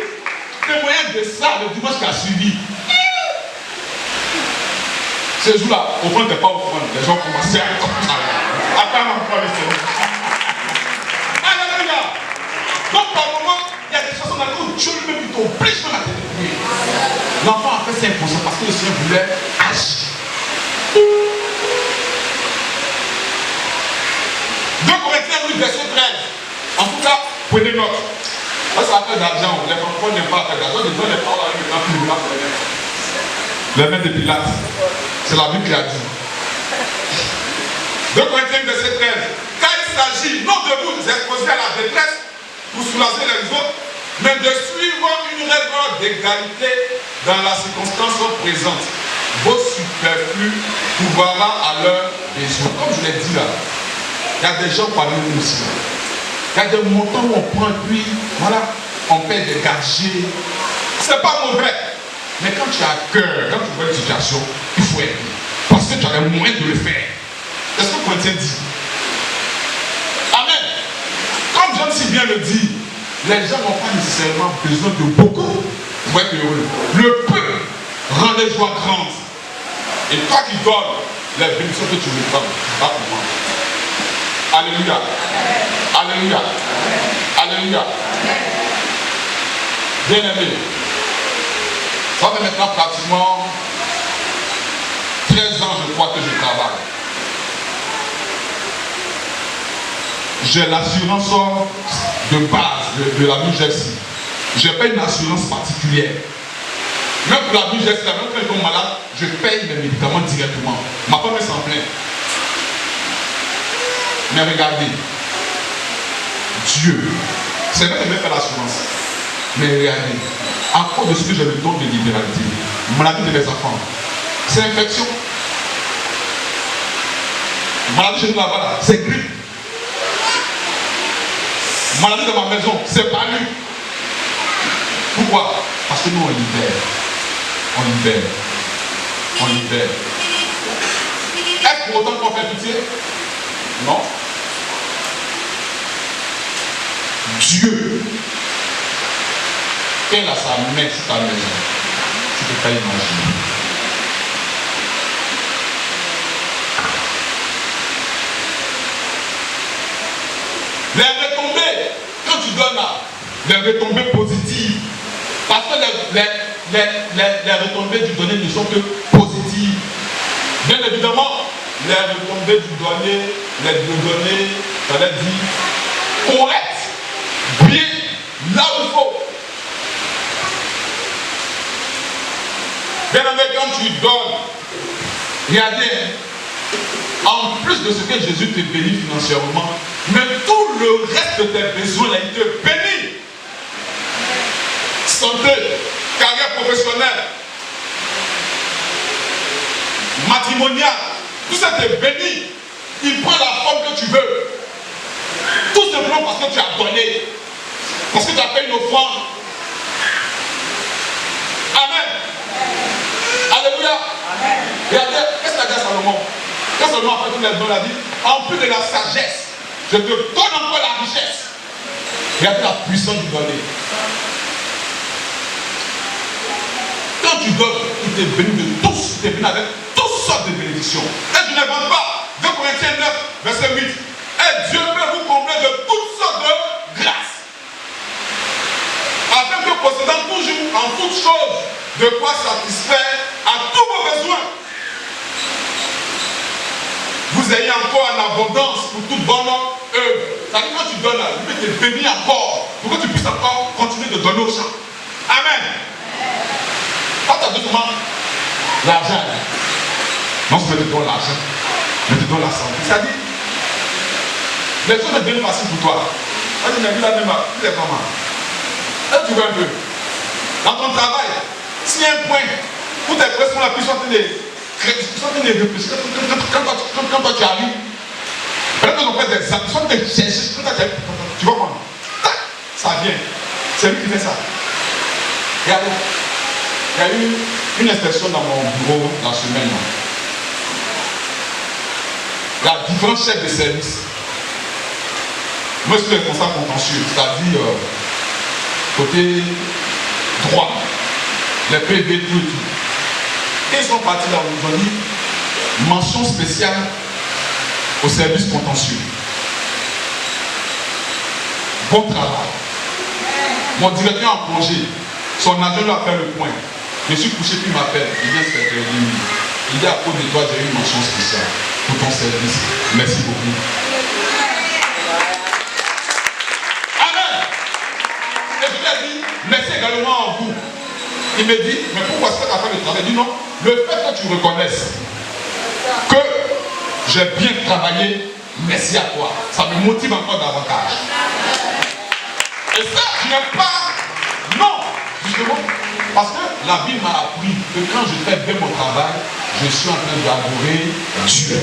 témoignage de ça, le dimanche qui a suivi. Ce jour-là, au fond, n'était pas au fond. Les gens commençaient à attendre encore le Seigneur. Alléluia. Donc, par moment, il y a des choses dans lesquelles Dieu lui-même t'oblige même à te débrouiller. L'enfant a fait ça inconscient parce que le Seigneur voulait agir. 2 Corinthiens 8, verset 13. En tout cas, prenez note. Ça, ça a fait d'argent. Les enfants n'aiment pas faire d'argent. Les gens n'aiment pas avec les gens qui voulaient faire. Les mains de Pilate. C'est la Bible qui a dit. 2 Corinthiens verset 13. Car il s'agit non de vous exposer à la détresse pour soulager les autres, mais de suivre une règle d'égalité dans la circonstance présente. Vos superflus pourvoira à leurs besoins. Comme je l'ai dit là, il y a des gens parmi nous aussi. Il y a des montants où on prend et puis voilà, on paie des gagés. C'est pas mauvais. Mais quand tu as cœur, quand tu vois une situation, il faut aider. Parce que tu as les moyens de le faire. C'est ce que Corinthiens dit. Amen. Comme Jean si bien le dit, les gens n'ont pas nécessairement besoin de beaucoup pour être heureux. Le peu rend les joies grandes. Et toi qui donnes les bénédictions que tu veux prendre, va comprendre. Alléluia. Alléluia. Alléluia. Bien aimé. Ça fait maintenant pratiquement 13 ans, je crois, que je travaille. J'ai l'assurance de base de la New Jersey. Je paye une assurance particulière. Même pour la New Jersey, même quand ils sont malades, je paye mes médicaments directement. Ma femme s'en plaint. Mais regardez, Dieu, c'est vrai que je vais faire l'assurance. Mais regardez, à cause de ce que je me donne de libéralité, maladie de mes enfants, c'est infection. Maladie chez nous là-bas, c'est grippe. Maladie dans ma maison, c'est palu. Pourquoi? Parce que nous on libère. On libère. On libère. Est-ce pour autant qu'on fait pitié? Non. Dieu, quelle a sa main sur ta maison? Tu ne peux pas imaginer. Les retombées, quand tu donnes là, les retombées positives. Parce que les retombées du donné ne sont que positives. Bien évidemment, les retombées du donné, ça veut dire correct, bien, là où il faut. Bien aimé, quand tu donnes, regardez, en plus de ce que Jésus te bénit financièrement, mais tout le reste de tes besoins, là, il te bénit. Santé, carrière professionnelle, matrimoniale, tout ça te bénit. Il prend la forme que tu veux. Tout simplement parce que tu as donné. Parce que tu as fait une offrande. Amen. Alléluia. Regardez, qu'est-ce qu'a dit Salomon? Quand Salomon a fait tous les dons, il a dit, en plus de la sagesse, je te donne encore la richesse. Regardez la puissance du donner. Quand tu donnes, il t'est béni de tous, il t'est béni avec toutes sortes de bénédictions. Et je n'invente pas. 2 Corinthiens 9, verset 8. Et Dieu peut vous combler de toutes sortes de grâces. Afin que possédant toujours en toutes choses de quoi satisfaire à tous vos besoins, vous ayez encore en abondance pour toute bonne œuvre. C'est-à-dire quand tu donnes, il peut te bénir encore pour que tu puisses encore continuer de donner aux gens. Amen. Quand tu as besoin l'argent, non seulement tu donnes l'argent, mais tu donnes la santé. C'est-à-dire, les choses deviennent faciles pour toi. Quand tu n'as vu la même, tu es comment? Là, tu veux un peu. Dans ton travail, s'il y a un point où tes pressions la plus sont des réfléchir, quand toi tu arrives, peut-être qu'on fait des actions, sont des cherches, tu vois comment? Ça vient. C'est lui qui fait ça. Regardez. Il y a eu une inspection dans mon bureau la semaine. Il y a différents chefs de service. Moi, je suis responsable contentieux, c'est-à-dire côté droit, les PV, tout et tout. Et ils sont partis là où ils ont dit mention spéciale au service contentieux. Bon travail. Mon directeur en congé, son agent lui a fait le point. Je suis couché, puis il m'appelle. Il vient se faire il dit à cause de toi, j'ai eu une mention spéciale pour ton service. Merci beaucoup. Amen. Et je lui ai dit, merci également en vous. Il me dit, mais pourquoi est-ce que tu as fait le travail? Il dit non, le fait que tu reconnaisses que j'ai bien travaillé, merci à toi. Ça me motive encore davantage. Et ça, je n'aime pas. Non, justement. Parce que la Bible m'a appris que quand je fais bien mon travail, je suis en train d'adorer Dieu.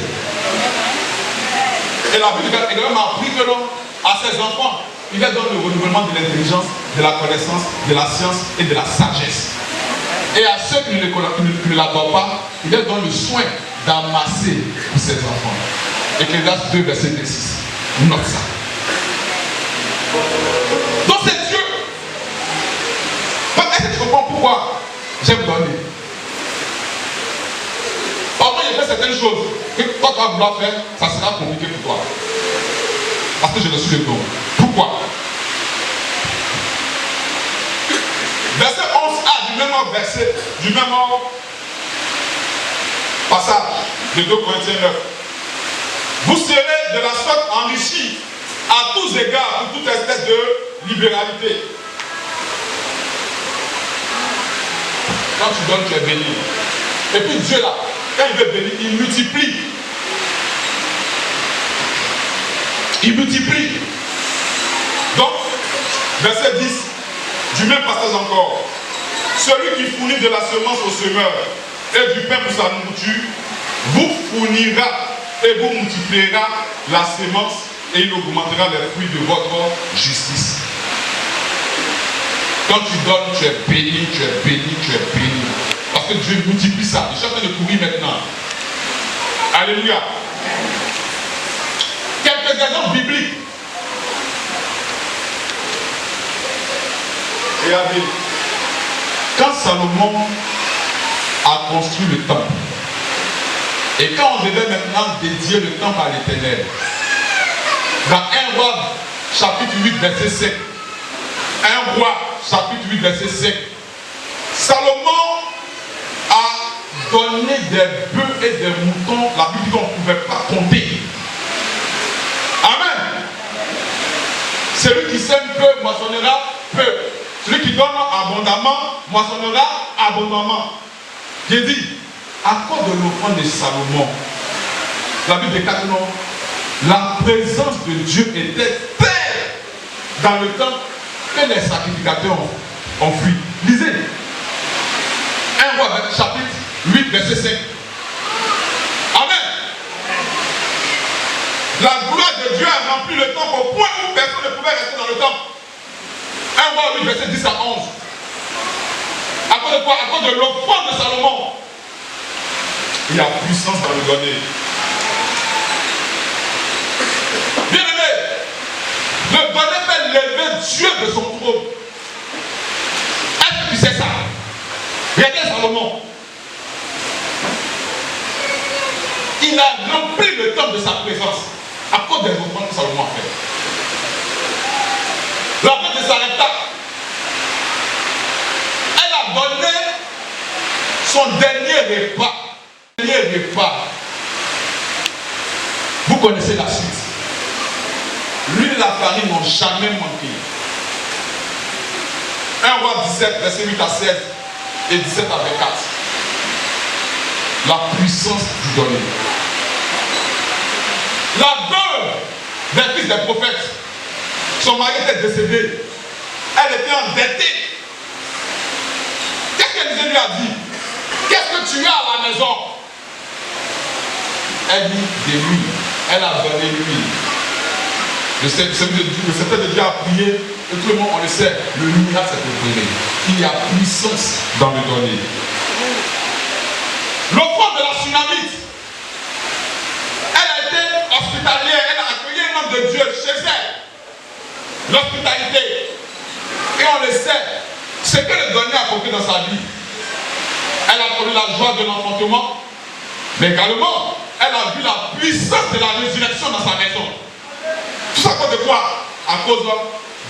Et la Bible également m'a appris que non, à ses enfants, il est dans le renouvellement de l'intelligence, de la connaissance, de la science et de la sagesse. Et à ceux qui ne l'adorent pas, il est dans le soin d'amasser pour ses enfants. Ecclésiaste 2, verset 6. Note ça. Donc c'est Dieu. Est-ce que tu comprends pourquoi j'aime donner? Parfois, il y a certaines choses que toi, tu vas vouloir faire, ça sera compliqué pour toi. Parce que je le suis le don. Pourquoi? Verset 11a du même verset, du même passage de 2 Corinthiens 9. Vous serez de la sorte enrichis à tous égards pour toute espèce de libéralité. Quand tu donnes, tu es béni. Et puis Dieu là, quand il veut bénir, il multiplie. Il multiplie. Donc, verset 10, du même passage encore. Celui qui fournit de la semence au semeur et du pain pour sa nourriture, vous fournira et vous multipliera la semence et il augmentera les fruits de votre justice. Quand tu donnes, tu es béni, tu es béni, tu es béni. Parce que Dieu multiplie ça. Je suis en train de courir maintenant. Alléluia. Quelques exemples bibliques. Regardez. Quand Salomon a construit le temple, et quand on devait maintenant dédier le temple à l'Éternel, dans 1 Roi chapitre 8, verset 7, 1 Roi, chapitre 8, verset 5. Salomon a donné des bœufs et des moutons, la Bible dit qu'on ne pouvait pas compter. Amen. Celui qui sème peu, moissonnera peu. Celui qui donne abondamment, moissonnera abondamment. J'ai dit, à cause de l'offrande de Salomon, la Bible déclare non, la présence de Dieu était telle dans le temps que les sacrificateurs ont fui. Lisez. 1 Roi, chapitre 8, verset 5. Amen. La gloire de Dieu a rempli le temple au point où personne ne pouvait rester dans le temple. 1 Roi 8, verset 10 à 11. À cause de quoi? À cause de l'offrande de Salomon. Il y a puissance dans le donner. Bien aimé, le donner fait lever Dieu de son trône. Est-ce que tu sais ça? Regardez Salomon. Il a rempli le temple de sa présence à cause des offrandes que Salomon a fait. La fête de Sarepta, elle a donné son dernier repas. Vous connaissez la suite. L'huile et la farine n'ont jamais manqué. 1 Roi 17, verset 8 à 16 et 17 à 24. La puissance du donner. La veuve d'un fils des prophètes, son mari était décédé. Elle était endettée. Qu'est-ce qu'Élisée lui a dit? Qu'est-ce que tu as à la maison? Elle dit de l'huile. Elle a donné l'huile. Le Seigneur de Dieu a prié, et tout le monde, on le sait, le miracle s'est opéré. Il y a puissance dans le donner. L'offrande de la Tsunamite, elle a été hospitalière, elle a accueilli un homme de Dieu chez elle. L'hospitalité. Et on le sait, ce que le donner a apporté dans sa vie. Elle a connu la joie de l'enfantement, mais également, elle a vu la puissance de la résurrection dans sa maison. Tout ça à cause de quoi? À cause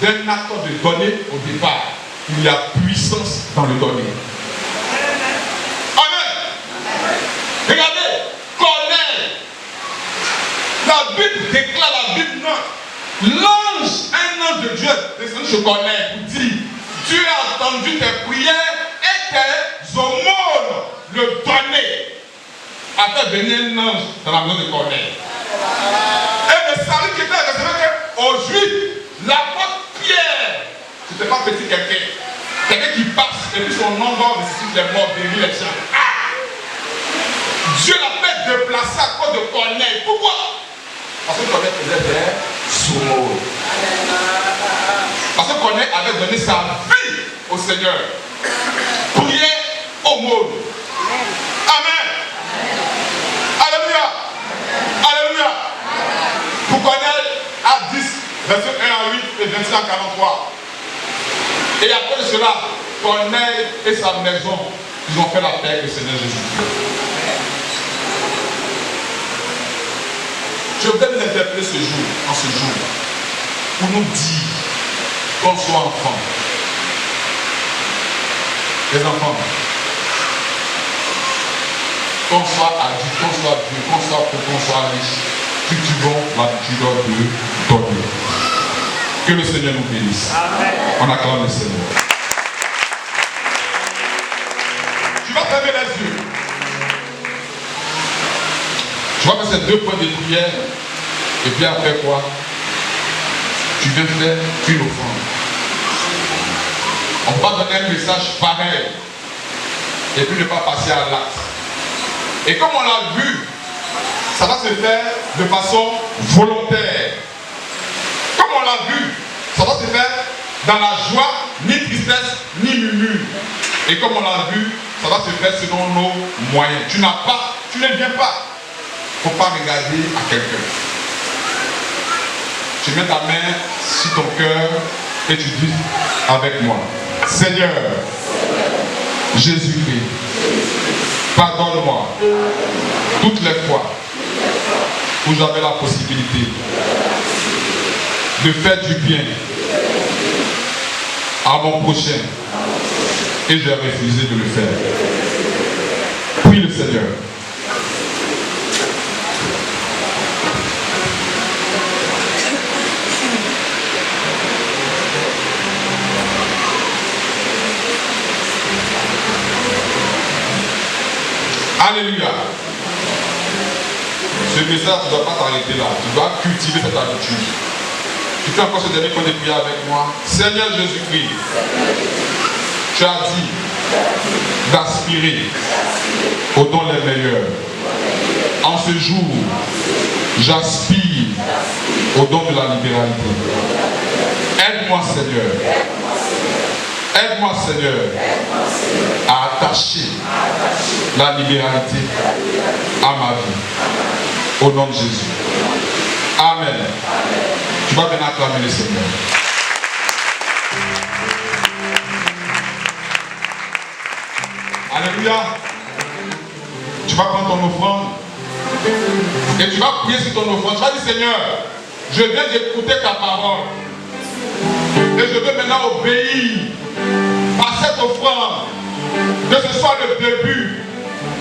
d'un acte de donner au départ. Il y a puissance dans le donner. Amen. Regardez, Corneille. La Bible déclare, la Bible note. L'ange, un ange de Dieu, descendu chez Corneille pour dire, Dieu a entendu tes prières et tes aumônes, le donner, a fait venir un ange dans la maison de Corneille. Et le salut qui était réservé aux Juifs, l'apôtre Pierre, ce n'était pas petit quelqu'un qui passe et puis son nom va ressusciter les morts, bénir les gens. Ah! Dieu l'a fait déplacer à cause de Corneille. Pourquoi? Parce que Corneille faisait des aumônes. Parce que Corneille avait donné sa vie au Seigneur. Prière, aumône. Amen. Alléluia. Alléluia. Pour Corneille, à 10, verset 1 à 8 et 21 à 43. Et après cela, Corneille et sa maison, ils ont fait la paix avec le Seigneur Jésus. Je voudrais nous interpeller ce jour, en ce jour, pour nous dire qu'on soit enfants. Les enfants, qu'on soit adulte, qu'on soit vieux, qu'on soit pauvre, qu'on soit riche, cultivons l'habitude de donner. Que le Seigneur nous bénisse. Amen. On acclame le Seigneur. Tu vas fermer les yeux. Tu vas faire ces 2 points de prière. Et puis après quoi? Tu viens faire une offrande. On va donner un message pareil. Et puis ne pas passer à l'acte. Et comme on l'a vu, ça va se faire de façon volontaire. Comme on l'a vu, ça va se faire dans la joie, ni tristesse, ni murmure. Et comme on l'a vu, ça va se faire selon nos moyens. Tu n'as pas, tu ne viens pas. Il ne faut pas regarder à quelqu'un. Tu mets ta main sur ton cœur et tu dis avec moi, Seigneur, Jésus-Christ, pardonne-moi toutes les fois où j'avais la possibilité de faire du bien à mon prochain. Et j'ai refusé de le faire. Prie le Seigneur. Alléluia. Ce message, tu ne dois pas t'arrêter là. Tu dois cultiver cette habitude. Tu fais encore ce dernier point de prière avec moi. Seigneur Jésus-Christ, tu as dit d'aspirer aux dons les meilleurs. En ce jour, j'aspire aux dons de la libéralité. Aide-moi, Seigneur. Aide-moi, Seigneur, à attacher la libéralité à ma vie. Au nom de Jésus. Amen. Tu vas bien acclamer le Seigneur. Alléluia. Tu vas prendre ton offrande et tu vas prier sur ton offrande. Tu vas dire, Seigneur, je viens d'écouter ta parole et je veux maintenant obéir à cette offrande, que ce soit le début